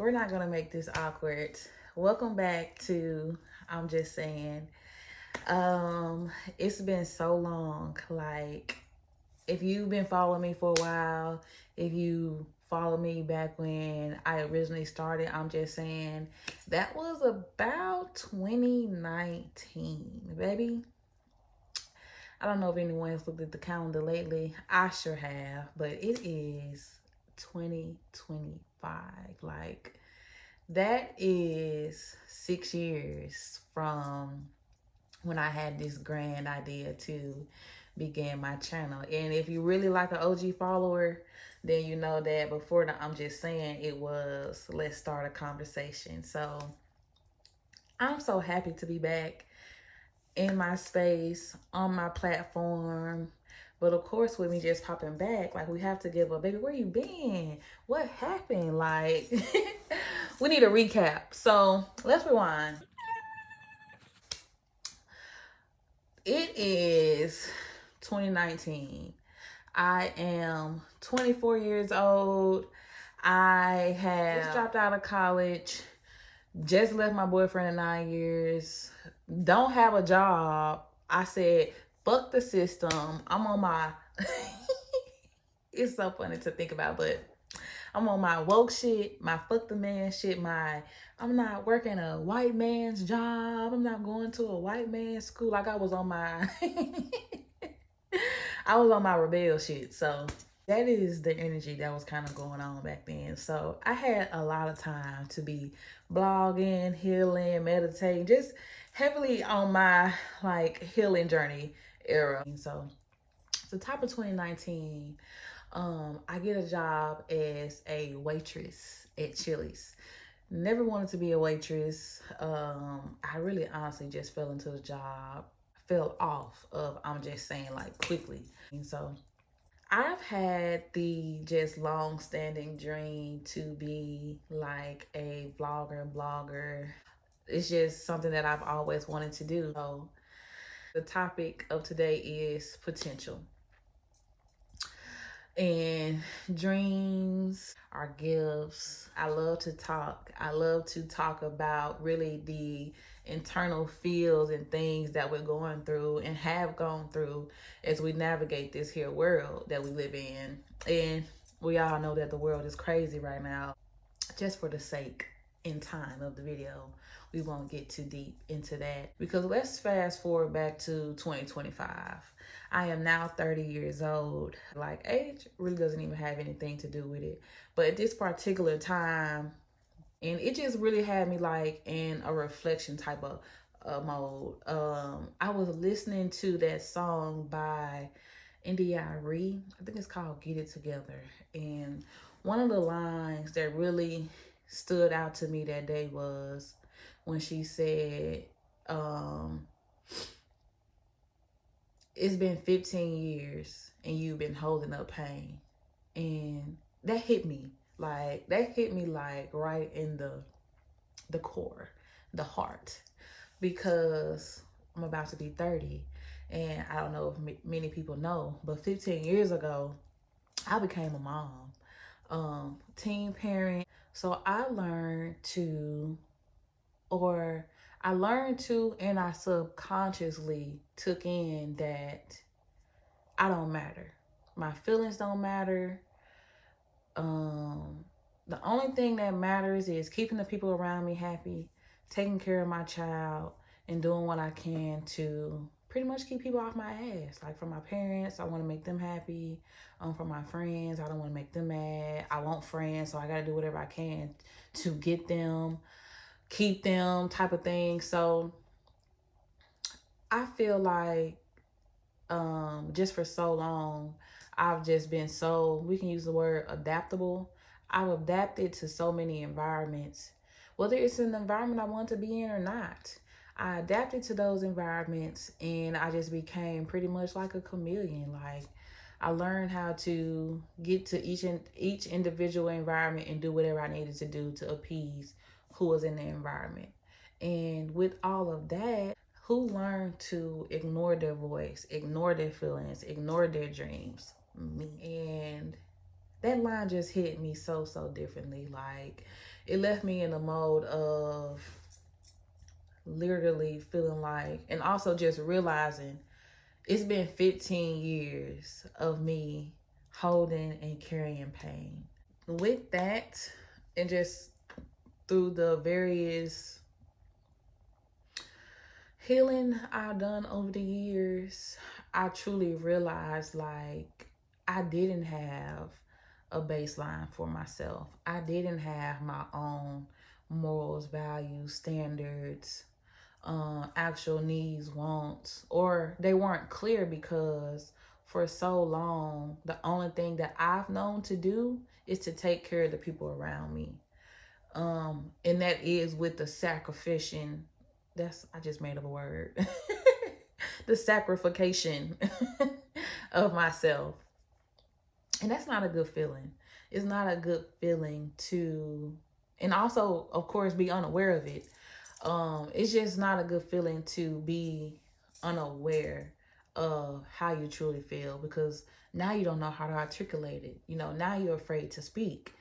we're not gonna make this awkward. Welcome back to I'm Just Saying. It's been so long. Like, if you've been following me for a while, if you follow me back when I originally started, I'm Just Saying, that was about 2019, baby. I don't know if anyone has looked at the calendar lately. I sure have, but it is 2025. Like, that is 6 years from when I had this grand idea to begin my channel. And if you really like an OG follower, then you know that before the I'm Just Saying, it was let's start a conversation. So I'm so happy to be back in my space, on my platform. But of course, with me just popping back, like, we have to give a baby, where you been? What happened? Like, we need a recap. So let's rewind. It is 2019. I am 24 years old. I have just dropped out of college, just left my boyfriend of 9 years, don't have a job. I said, fuck the system. I'm on my, it's so funny to think about, but I'm on my woke shit, my fuck the man shit, I'm not working a white man's job. I'm not going to a white man's school. Like, I was on my, I was on my rebel shit. So that is the energy that was kind of going on back then. So I had a lot of time to be blogging, healing, meditating, just heavily on my like healing journey era. So the top of 2019, I get a job as a waitress at Chili's. Never wanted to be a waitress. I really honestly just fell into the job, fell off of I'm Just Saying, like, quickly. And so I've had the just long-standing dream to be like a blogger. It's just something that I've always wanted to do. So the topic of today is potential. And dreams are gifts. I love to talk. I love to talk about really the internal feels and things that we're going through and have gone through as we navigate this here world that we live in. And we all know that the world is crazy right now. Just for the sake in time of the video, we won't get too deep into that, because let's fast forward back to 2025. I am now 30 years old. Like, age really doesn't even have anything to do with it. But at this particular time, and it just really had me like in a reflection type of mode. I was listening to that song by Ndi. I think it's called Get It Together. And one of the lines that really stood out to me that day was when she said, it's been 15 years and you've been holding up pain. And that hit me like right in the core, the heart, because I'm about to be 30. And I don't know if many people know, but 15 years ago, I became a mom, teen parent. So I learned to, and I subconsciously took in that I don't matter. My feelings don't matter. The only thing that matters is keeping the people around me happy, taking care of my child, and doing what I can to pretty much keep people off my ass. Like, for my parents, I want to make them happy. For my friends, I don't want to make them mad. I want friends, so I got to do whatever I can to get them, keep them, type of thing. So I feel like just for so long, I've just been so, we can use the word adaptable. I've adapted to so many environments, whether it's an environment I want to be in or not. I adapted to those environments and I just became pretty much like a chameleon. Like, I learned how to get to each individual environment and do whatever I needed to do to appease who was in the environment. And with all of that, who learned to ignore their voice, ignore their feelings, ignore their dreams? Me. And that line just hit me so differently. Like, it left me in a mode of literally feeling like, and also just realizing it's been 15 years of me holding and carrying pain. With that, and just through the various healing I've done over the years, I truly realized like I didn't have a baseline for myself. I didn't have my own morals, values, standards, actual needs, wants, or they weren't clear because for so long, the only thing that I've known to do is to take care of the people around me. And that is with the sacrificing. I just made up a word. The sacrification of myself. And that's not a good feeling. It's not a good feeling to, and also, of course, be unaware of it. It's just not a good feeling to be unaware of how you truly feel, because now you don't know how to articulate it. Now you're afraid to speak.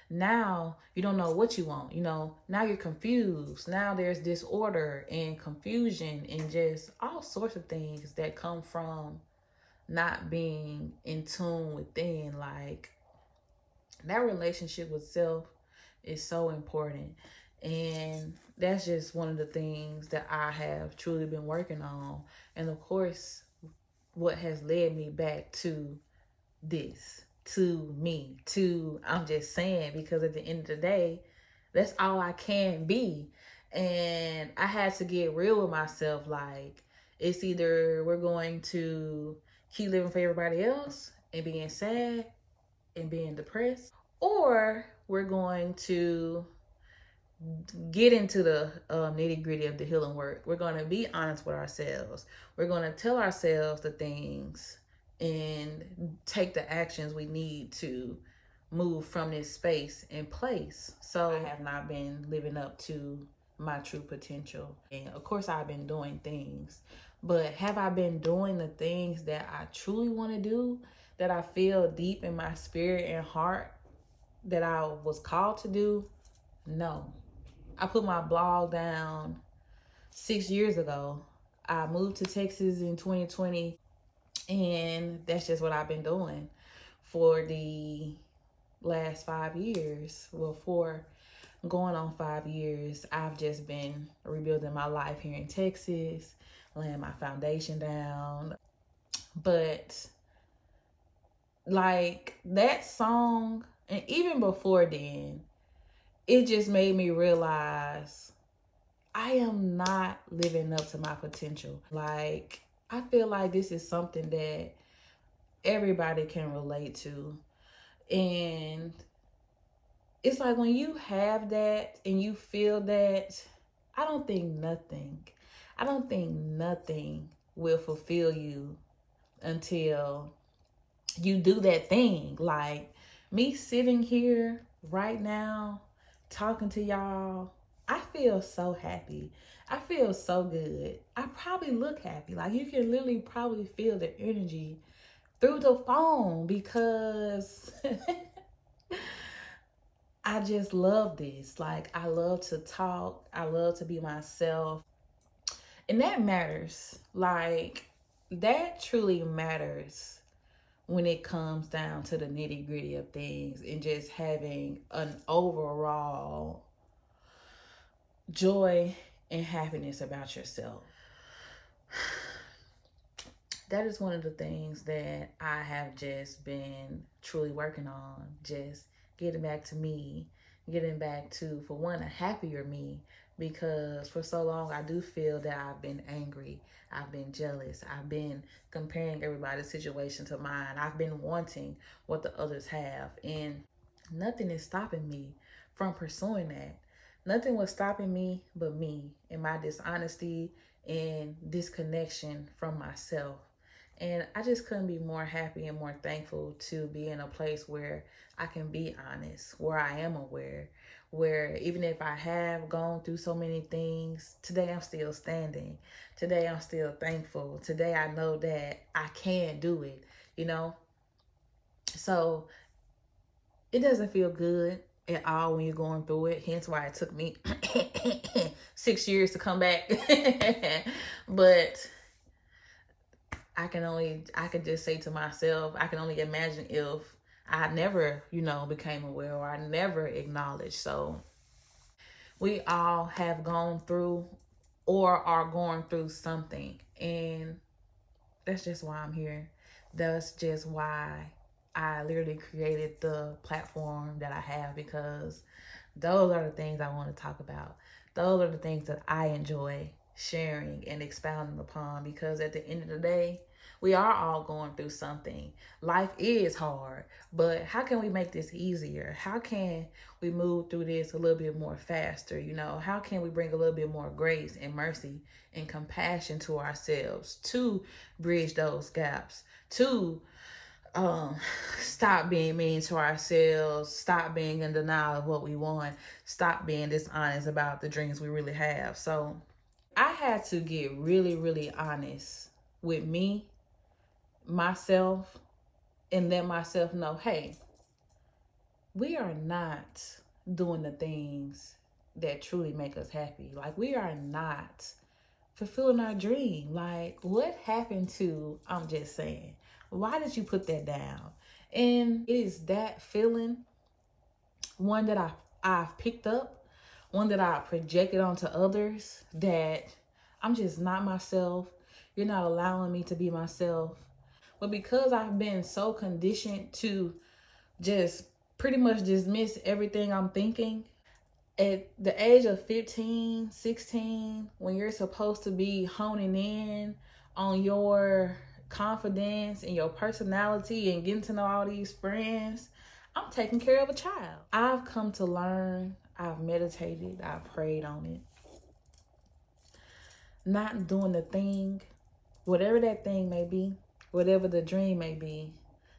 Now you don't know what you want. Now you're confused. Now there's disorder and confusion and just all sorts of things that come from not being in tune within. Like, that relationship with self is so important. And that's just one of the things that I have truly been working on. And of course, what has led me back to this, to me, to I'm just saying, because at the end of the day, that's all I can be. And I had to get real with myself. Like, it's either we're going to keep living for everybody else and being sad and being depressed, or we're going to get into the nitty gritty of the healing work. We're going to be honest with ourselves. We're going to tell ourselves the things and take the actions we need to move from this space and place. So I have not been living up to my true potential. And of course, I've been doing things, but have I been doing the things that I truly want to do, that I feel deep in my spirit and heart that I was called to do? No. I put my blog down 6 years ago. I moved to Texas in 2020, and that's just what I've been doing for the last 5 years. Well, for going on 5 years, I've just been rebuilding my life here in Texas, laying my foundation down. But like that song, and even before then, it just made me realize I am not living up to my potential. Like, I feel like this is something that everybody can relate to. And it's like when you have that and you feel that, I don't think nothing will fulfill you until you do that thing. Like me sitting here right now talking to y'all, I feel so happy. I feel so good. I probably look happy. Like, you can literally probably feel the energy through the phone, because I just love this. Like, I love to talk. I love to be myself. And that matters. Like, that truly matters when it comes down to the nitty gritty of things, and just having an overall joy and happiness about yourself. That is one of the things that I have just been truly working on. Just getting back to me, getting back to, for one, a happier me. Because for so long, I do feel that I've been angry. I've been jealous. I've been comparing everybody's situation to mine. I've been wanting what the others have. And nothing is stopping me from pursuing that. Nothing was stopping me but me and my dishonesty and disconnection from myself. And I just couldn't be more happy and more thankful to be in a place where I can be honest, where I am aware, where even if I have gone through so many things, today I'm still standing. Today I'm still thankful. Today I know that I can do it, So it doesn't feel good at all when you're going through it. Hence why it took me 6 years to come back. But I could just say to myself, I can only imagine if I never, became aware or I never acknowledged. So we all have gone through or are going through something. And that's just why I'm here. That's just why I literally created the platform that I have, because those are the things I want to talk about. Those are the things that I enjoy sharing and expounding upon, because at the end of the day, we are all going through something. Life is hard, but how can we make this easier? How can we move through this a little bit more faster? How can we bring a little bit more grace and mercy and compassion to ourselves to bridge those gaps, to stop being mean to ourselves, stop being in denial of what we want, stop being dishonest about the dreams we really have. So I had to get really, really honest with me, myself, and let myself know, hey, we are not doing the things that truly make us happy. Like, we are not fulfilling our dream. Like, what happened to, I'm just saying, why did you put that down? And it is that feeling, one that I've picked up, one that I projected onto others, that I'm just not myself. You're not allowing me to be myself. But because I've been so conditioned to just pretty much dismiss everything I'm thinking, at the age of 15, 16, when you're supposed to be honing in on your confidence and your personality and getting to know all these friends, I'm taking care of a child. I've come to learn, I've meditated, I've prayed on it. Not doing the thing, whatever that thing may be, whatever the dream may be,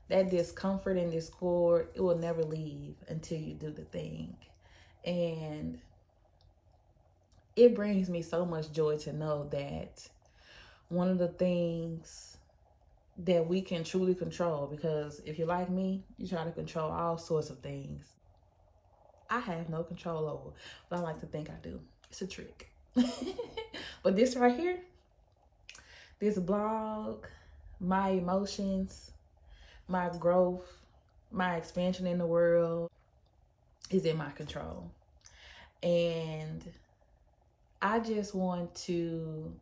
that discomfort and discord, it will never leave until you do the thing. And it brings me so much joy to know that one of the things that we can truly control, because if you're like me, you try to control all sorts of things. I have no control over, but I like to think I do. It's a trick. But this right here, this blog, my emotions, my growth, my expansion in the world is in my control. And I just want to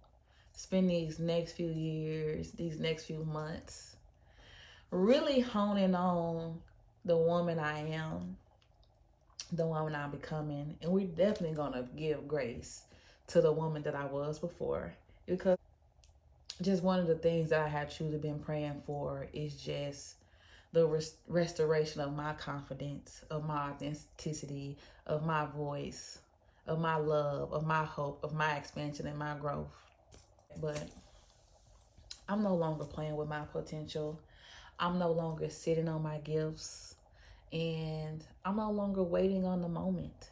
spend these next few years, these next few months, really honing on the woman I am, the woman I'm becoming. And we're definitely going to give grace to the woman that I was before, because just one of the things that I have truly been praying for is just the restoration of my confidence, of my authenticity, of my voice, of my love, of my hope, of my expansion and my growth. But I'm no longer playing with my potential. I'm no longer sitting on my gifts, and I'm no longer waiting on the moment.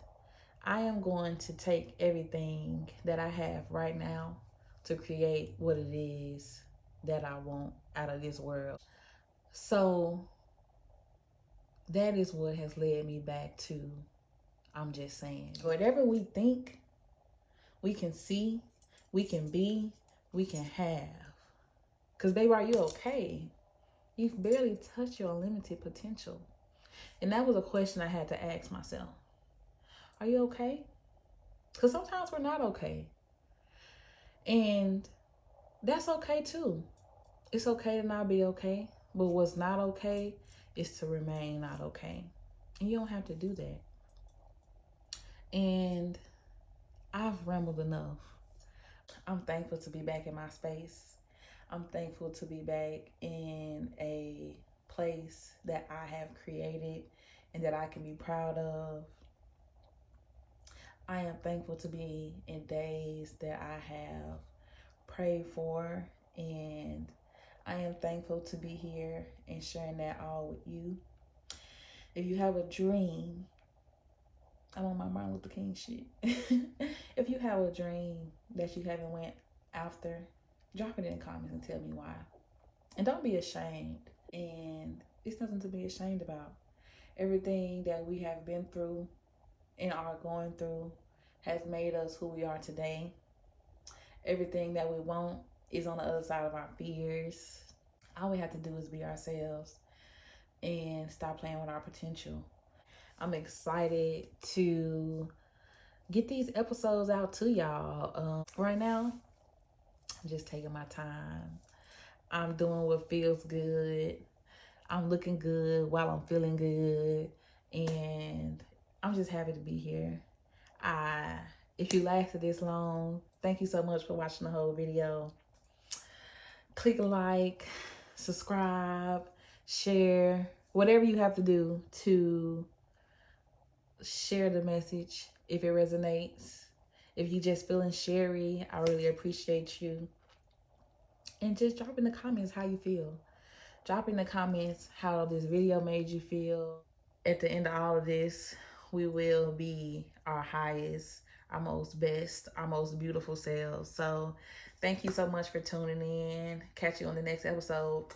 I am going to take everything that I have right now to create what it is that I want out of this world. So that is what has led me back to, I'm just saying, whatever we think, we can see, we can be, we can have. Because, baby, are you okay? You've barely touched your unlimited potential. And that was a question I had to ask myself. Are you okay? Because sometimes we're not okay. And that's okay too. It's okay to not be okay. But what's not okay is to remain not okay. And you don't have to do that. And I've rambled enough. I'm thankful to be back in my space. I'm thankful to be back in a place that I have created and that I can be proud of. I am thankful to be in days that I have prayed for, and I am thankful to be here and sharing that all with you. If you have a dream, I'm on my Martin Luther King shit. If you have a dream that you haven't went after, drop it in the comments and tell me why. And don't be ashamed. And it's nothing to be ashamed about. Everything that we have been through and are going through has made us who we are today. Everything that we want is on the other side of our fears. All we have to do is be ourselves and stop playing with our potential. I'm excited to get these episodes out to y'all. Right now, I'm just taking my time. I'm doing what feels good. I'm looking good while I'm feeling good. And I'm just happy to be here. If you lasted this long, thank you so much for watching the whole video. Click a like, subscribe, share, whatever you have to do to share the message if it resonates. If you just feeling sherry, I really appreciate you. And just drop in the comments how you feel. Drop in the comments how this video made you feel. At the end of all of this, we will be our highest, our most best, our most beautiful selves. So thank you so much for tuning in. Catch you on the next episode.